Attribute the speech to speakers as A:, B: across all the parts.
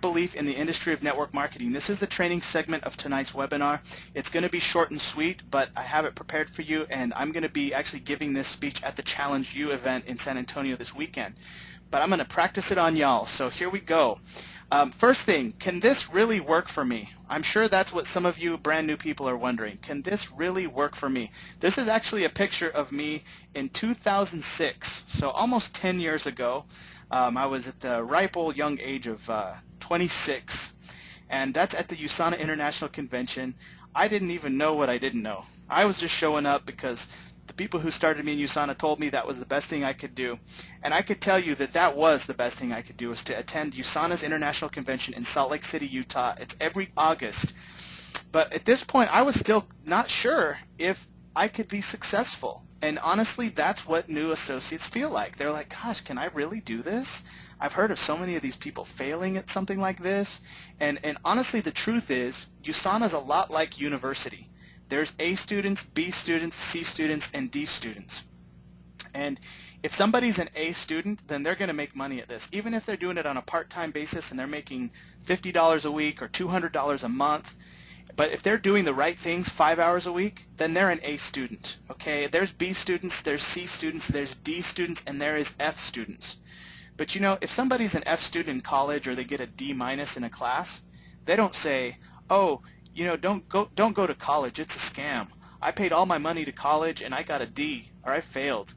A: belief in the industry of network marketing. This is the training segment of tonight's webinar. It's going to be short and sweet, but I have it prepared for you, and I'm going to be actually giving this speech at the Challenge U event in San Antonio this weekend. But I'm going to practice it on y'all, so here we go. First thing, can this really work for me? I'm sure that's what some of you brand new people are wondering. Can this really work for me? This is actually a picture of me in 2006, so almost 10 years ago. I was at the ripe old young age of 26, and that's at the USANA International Convention. I didn't even know what I didn't know. I was just showing up because the people who started me in USANA told me that was the best thing I could do. And I could tell you that that was the best thing I could do, was to attend USANA's International Convention in Salt Lake City, Utah. It's every August. But at this point, I was still not sure if I could be successful. And honestly, that's what new associates feel like. They're like, gosh, can I really do this? I've heard of so many of these people failing at something like this. And honestly, the truth is, USANA is a lot like university. There's A students, B students, C students, and D students. And if somebody's an A student, then they're going to make money at this. Even if they're doing it on a part-time basis and they're making $50 a week or $200 a month. But if they're doing the right things 5 hours a week, then they're an A student. Okay, there's B students, there's C students, there's D students, and there is F students. But you know, if somebody's an F student in college or they get a D- in a class, they don't say, oh, you know, don't go to college, it's a scam. I paid all my money to college and I got a D, or I failed.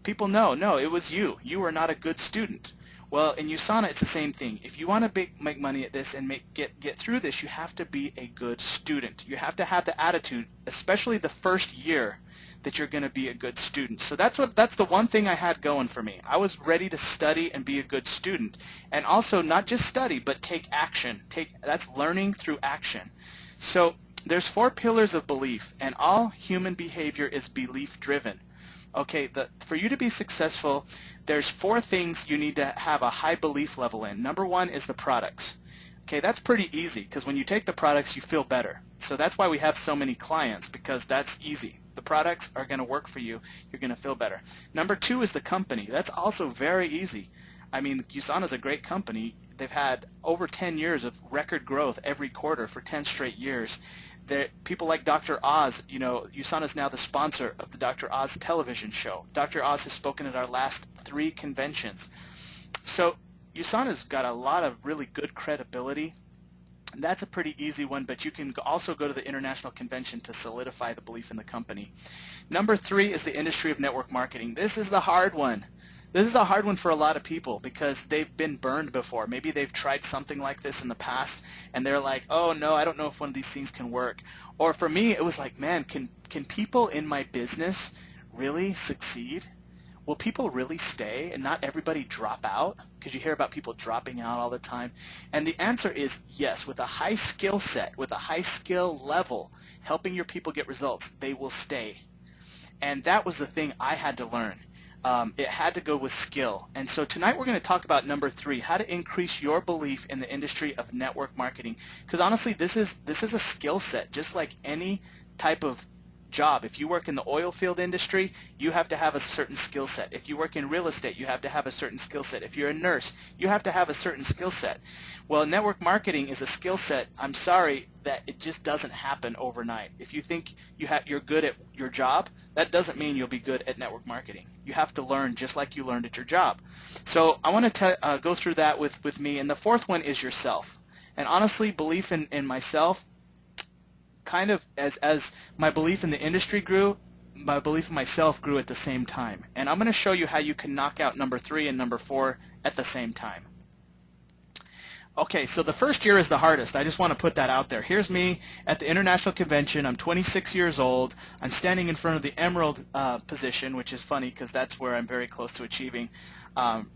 A: People know, no, it was you. You were not a good student. Well, in USANA, it's the same thing. If you want to make money at this and get through this, you have to be a good student. You have to have the attitude, especially the first year, that you're going to be a good student. So that's the one thing I had going for me. I was ready to study and be a good student, and also not just study, but take action. That's learning through action. So there's 4 pillars of belief, and all human behavior is belief-driven. Okay, for you to be successful, there's 4 things you need to have a high belief level in. Number 1 is the products. Okay, that's pretty easy, because when you take the products, you feel better. So that's why we have so many clients, because that's easy. The products are going to work for you. You're going to feel better. Number 2 is the company. That's also very easy. I mean, USANA is a great company. They've had over 10 years of record growth every quarter for 10 straight years. People like Dr. Oz, you know, USANA is now the sponsor of the Dr. Oz television show. Dr. Oz has spoken at our last 3 conventions. So USANA's got a lot of really good credibility. And that's a pretty easy one, but you can also go to the international convention to solidify the belief in the company. Number 3 is the industry of network marketing. This is the hard one. This is a hard one for a lot of people because they've been burned before. Maybe they've tried something like this in the past and they're like, oh no, I don't know if one of these things can work. Or for me, it was like, man, can people in my business really succeed? Will people really stay and not everybody drop out? Because you hear about people dropping out all the time. And the answer is yes. With a high skill set, with a high skill level, helping your people get results, they will stay. And that was the thing I had to learn. It had to go with skill. And so tonight we're going to talk about number 3, how to increase your belief in the industry of network marketing. Because honestly, this is a skill set, just like any type of job. If you work in the oil field industry, you have to have a certain skill set. If you work in real estate, you have to have a certain skill set. If you're a nurse, you have to have a certain skill set. Well, network marketing is a skill set, I'm sorry, that it just doesn't happen overnight. If you think you're good at your job, that doesn't mean you'll be good at network marketing. You have to learn just like you learned at your job. So I want to go through that with me. And the 4th one is yourself. And honestly, belief in myself, kind of as my belief in the industry grew, my belief in myself grew at the same time. And I'm going to show you how you can knock out number 3 and number 4 at the same time. Okay, so the first year is the hardest. I just want to put that out there. Here's me at the International Convention. I'm 26 years old. I'm standing in front of the Emerald position, which is funny because that's where I'm very close to achieving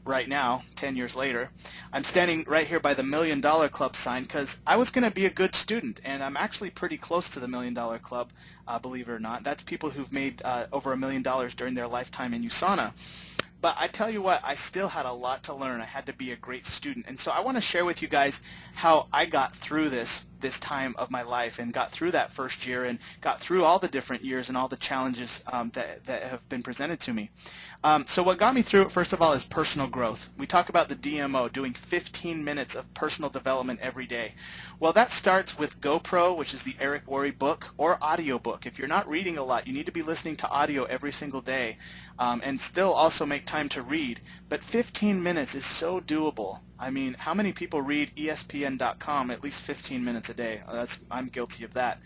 A: right now, 10 years later. I'm standing right here by the $1 Million Club sign because I was going to be a good student, and I'm actually pretty close to the $1 Million Club, believe it or not. That's people who've made over $1 million during their lifetime in USANA. But I tell you what, I still had a lot to learn. I had to be a great student. And so I want to share with you guys how I got through this this time of my life and got through that first year and got through all the different years and all the challenges that have been presented to me. So what got me through it, first of all, is personal growth. We talk about the DMO, doing 15 minutes of personal development every day. Well, that starts with GoPro, which is the Eric Worre book, or audiobook. If you're not reading a lot, you need to be listening to audio every single day, and still also make time to read. But 15 minutes is so doable. I mean, how many people read ESPN.com at least 15 minutes a day? I'm guilty of that.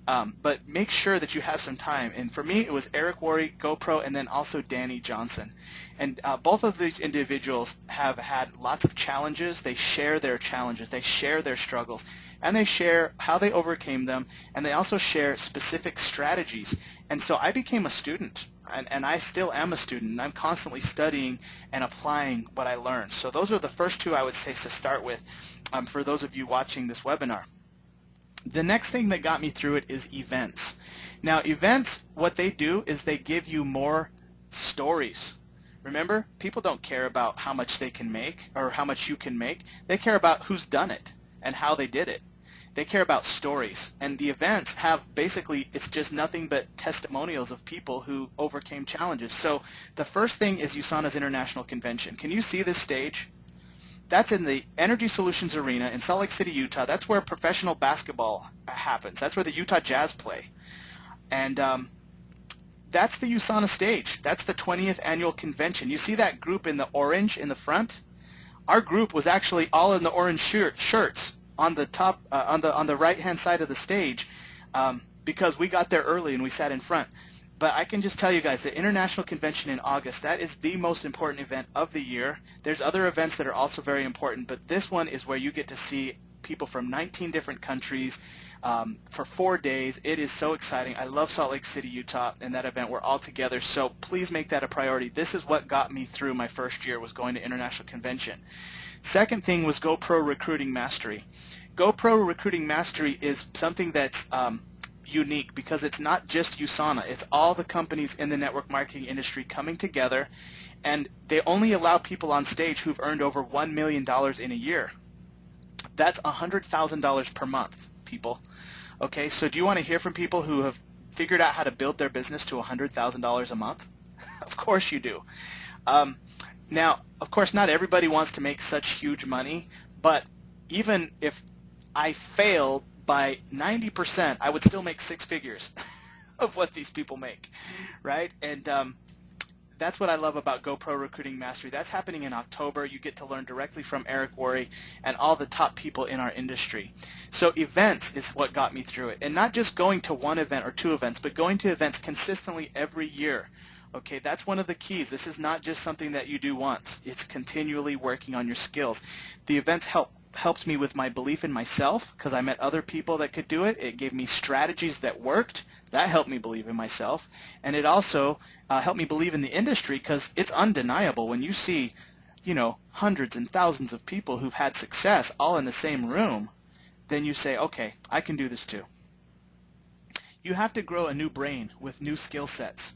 A: But make sure that you have some time. And for me, it was Eric Worre, GoPro, and then also Danny Johnson. And both of these individuals have had lots of challenges. They share their challenges. They share their struggles. And they share how they overcame them. And they also share specific strategies. And so I became a student. And I still am a student. And I'm constantly studying and applying what I learned. So those are the first two I would say to start with for those of you watching this webinar. The next thing that got me through it is events. Now, events, what they do is they give you more stories. Remember, people don't care about how much they can make or how much you can make. They care about who's done it and how they did it. They care about stories. And the events have basically, it's just nothing but testimonials of people who overcame challenges. So the first thing is USANA's International Convention. Can you see this stage? That's in the Energy Solutions Arena in Salt Lake City, Utah. That's where professional basketball happens. That's where the Utah Jazz play. And that's the USANA stage. That's the 20th annual convention. You see that group in the orange in the front? Our group was actually all in the orange shirts on the top, on the right-hand side of the stage, because we got there early and we sat in front. But I can just tell you guys, the International Convention in August, that is the most important event of the year. There's other events that are also very important, but this one is where you get to see people from 19 different countries for 4 days. It is so exciting. I love Salt Lake City, Utah, and that event. We're all together, so please make that a priority. This is what got me through my first year, was going to International Convention. Second thing was GoPro Recruiting Mastery. GoPro Recruiting Mastery is something that's unique because it's not just USANA. It's all the companies in the network marketing industry coming together, and they only allow people on stage who've earned over $1 million in a year. That's $100,000 per month, people. Okay, so do you want to hear from people who have figured out how to build their business to $100,000 a month? Of course you do. Now, of course, not everybody wants to make such huge money, but even if I failed by 90%, I would still make 6 figures of what these people make, right? And that's what I love about GoPro Recruiting Mastery. That's happening in October. You get to learn directly from Eric Worre and all the top people in our industry. So events is what got me through it. And not just going to one event or 2 events, but going to events consistently every year. Okay, that's one of the keys. This is not just something that you do once. It's continually working on your skills. The events helped me with my belief in myself because I met other people that could do it. It gave me strategies that worked. That helped me believe in myself. And it also helped me believe in the industry because it's undeniable when you see, you know, hundreds and thousands of people who've had success all in the same room, then you say, okay, I can do this too. You have to grow a new brain with new skill sets.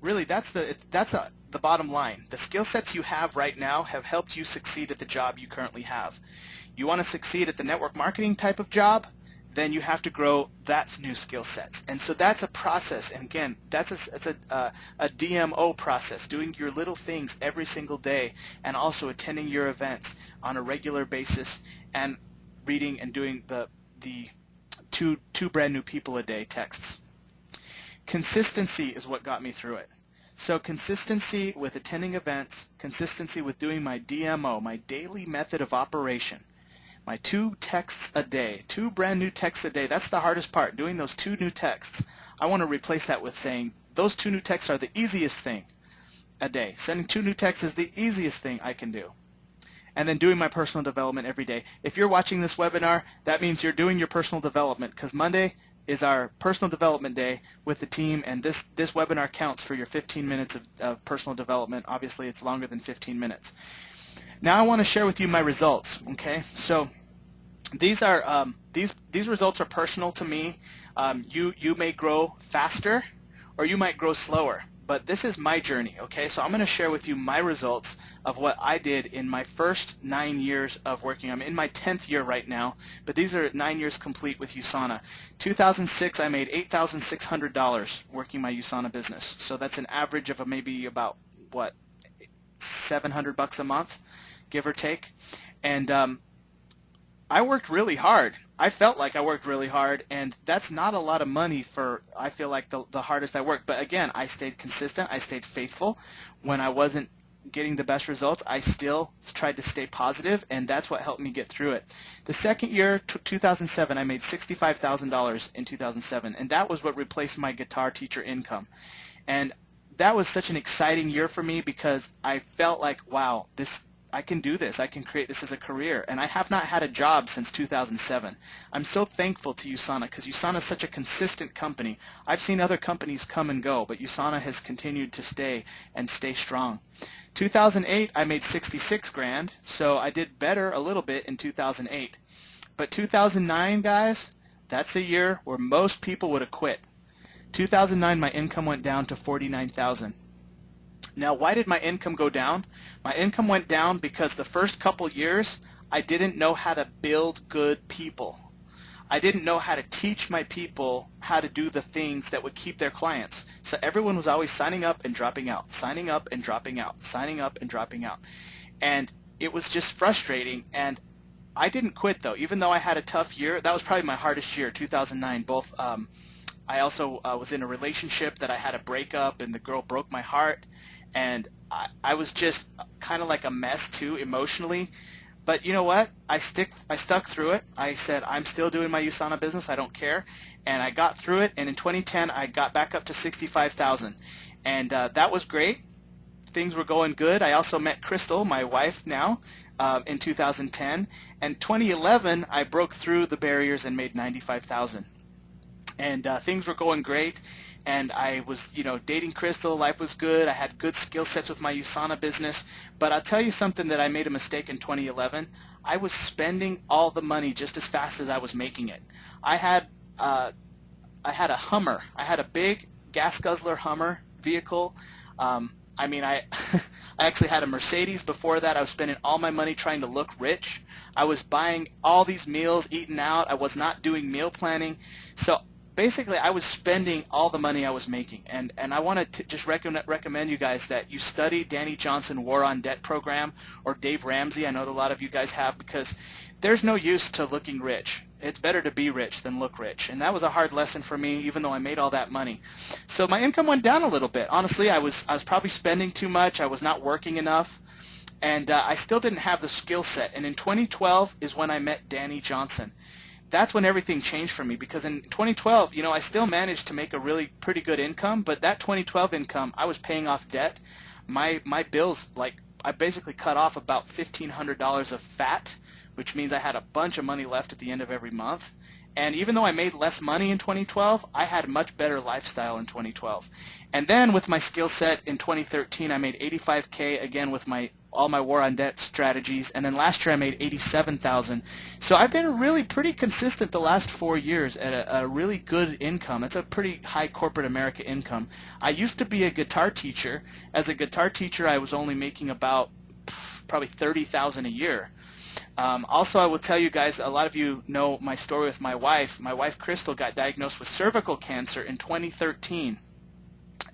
A: Really, that's the bottom line. The skill sets you have right now have helped you succeed at the job you currently have. You want to succeed at the network marketing type of job, then you have to grow that new skill sets. And so that's a process. And again, that's a DMO process, doing your little things every single day and also attending your events on a regular basis and reading and doing the two brand new people a day texts. Consistency is what got me through it. So consistency with attending events, consistency with doing my DMO, my daily method of operation, my 2 texts a day, 2 brand new texts a day. That's the hardest part, doing those 2 new texts. I want to replace that with saying those 2 new texts are the easiest thing a day. Sending 2 new texts is the easiest thing I can do. And then doing my personal development every day. If you're watching this webinar, that means you're doing your personal development because Monday is our personal development day with the team, and this webinar counts for your 15 minutes of personal development. Obviously, it's longer than 15 minutes. Now I want to share with you my results, okay? So these are these results are personal to me. You may grow faster or you might grow slower. but this is my journey, okay? So I'm going to share with you my results of what I did in my first 9 years of working. I'm in my 10th year right now, but these are 9 years complete with USANA. 2006, I made $8,600 working my USANA business. So that's an average of maybe about, what, $700 a month, give or take. And I worked really hard. I felt like I worked really hard, and that's not a lot of money for, I feel like, the hardest I worked. But again, I stayed consistent. I stayed faithful. When I wasn't getting the best results, I still tried to stay positive, and that's what helped me get through it. The second year, 2007, I made $65,000 in 2007, and that was what replaced my guitar teacher income. And that was such an exciting year for me because I felt like, wow, I can do this. I can create this as a career. And I have not had a job since 2007. I'm so thankful to USANA because USANA is such a consistent company. I've seen other companies come and go, but USANA has continued to stay strong. 2008, I made 66 grand, so I did better a little bit in 2008. But 2009, guys, that's a year where most people would have quit. 2009, my income went down to $49,000. Now, why did my income go down? My income went down because the first couple years, I didn't know how to build good people. I didn't know how to teach my people how to do the things that would keep their clients. So everyone was always signing up and dropping out, signing up and dropping out, signing up and dropping out. And it was just frustrating. And I didn't quit, though. Even though I had a tough year, that was probably my hardest year, 2009. I also was in a relationship that I had a breakup, and the girl broke my heart. And I was just kind of like a mess too emotionally. But you know what? I stuck through it. I said, I'm still doing my USANA business. I don't care. And I got through it. And in 2010, I got back up to 65,000. And that was great. Things were going good. I also met Crystal, my wife now, in 2010. And 2011, I broke through the barriers and made 95,000. And things were going great. And I was, dating Crystal. Life was good. I had good skill sets with my USANA business. But I'll tell you something that I made a mistake in 2011. I was spending all the money just as fast as I was making it. I had a Hummer. I had a big gas guzzler Hummer vehicle. I actually had a Mercedes before that. I was spending all my money trying to look rich. I was buying all these meals, eating out. I was not doing meal planning. So basically, I was spending all the money I was making, and I want to just recommend you guys that you study Danny Johnson War on Debt program or Dave Ramsey. I know that a lot of you guys have, because there's no use to looking rich. It's better to be rich than look rich, and that was a hard lesson for me, even though I made all that money. So my income went down a little bit. Honestly, I was probably spending too much. I was not working enough, and I still didn't have the skill set. And in 2012 is when I met Danny Johnson. That's when everything changed for me, because in 2012, I still managed to make a really pretty good income, but that 2012 income, I was paying off debt. My bills, I basically cut off about $1,500 of fat, which means I had a bunch of money left at the end of every month. And even though I made less money in 2012, I had a much better lifestyle in 2012. And then with my skill set in 2013, I made $85K again with all my War on Debt strategies, and then last year I made $87,000. So I've been really pretty consistent the last 4 years at a really good income. It's a pretty high corporate America income. I used to be a guitar teacher. As a guitar teacher, I was only making about probably $30,000 a year. Also, I will tell you guys, a lot of you know my story with my wife. My wife, Crystal, got diagnosed with cervical cancer in 2013.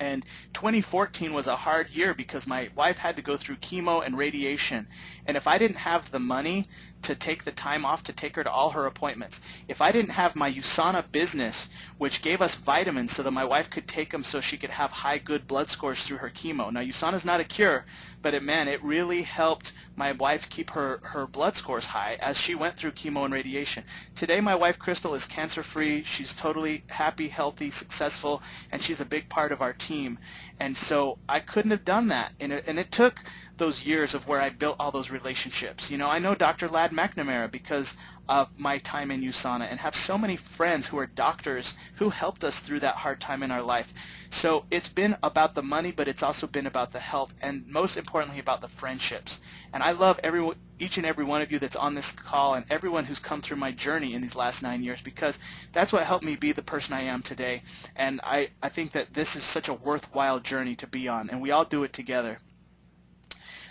A: And 2014 was a hard year because my wife had to go through chemo and radiation. And if I didn't have the money to take the time off to take her to all her appointments, if I didn't have my USANA business, which gave us vitamins so that my wife could take them so she could have high good blood scores through her chemo. Now, USANA is not a cure, but it really helped my wife keep her blood scores high as she went through chemo and radiation. Today, my wife, Crystal, is cancer-free. She's totally happy, healthy, successful, and she's a big part of our team. And so I couldn't have done that. And it took those years of where I built all those relationships. I know Dr. Ladd McNamara because of my time in USANA, and have so many friends who are doctors who helped us through that hard time in our life. So it's been about the money, but it's also been about the health, and most importantly about the friendships. And I love each and every one of you that's on this call and everyone who's come through my journey in these last 9 years, because that's what helped me be the person I am today. And I think that this is such a worthwhile journey to be on, and we all do it together.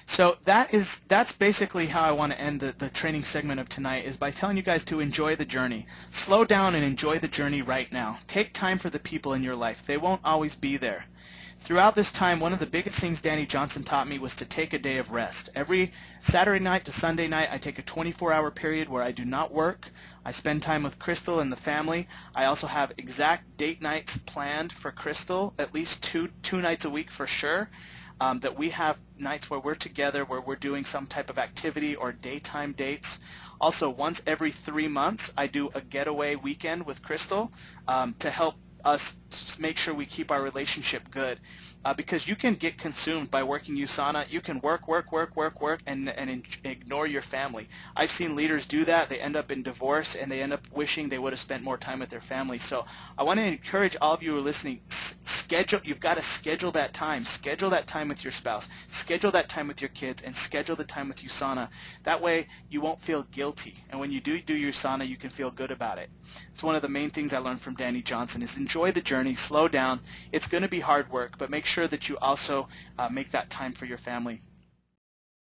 A: So that's basically how I want to end the training segment of tonight, is by telling you guys to enjoy the journey. Slow down and enjoy the journey right now. Take time for the people in your life. They won't always be there. Throughout this time, one of the biggest things Danny Johnson taught me was to take a day of rest. Every Saturday night to Sunday night, I take a 24-hour period where I do not work. I spend time with Crystal and the family. I also have exact date nights planned for Crystal, at least two nights a week for sure. That we have nights where we're together, where we're doing some type of activity or daytime dates. Also, once every 3 months, I do a getaway weekend with Crystal to help us make sure we keep our relationship good. Because you can get consumed by working USANA. You can work, and ignore your family. I've seen leaders do that. They end up in divorce, and they end up wishing they would have spent more time with their family. So I want to encourage all of you who are listening, you've got to schedule that time. Schedule that time with your spouse. Schedule that time with your kids, and schedule the time with USANA. That way you won't feel guilty. And when you do USANA, you can feel good about it. It's one of the main things I learned from Danny Johnson, is enjoy the journey, slow down. It's going to be hard work, but make sure that you also make that time for your family.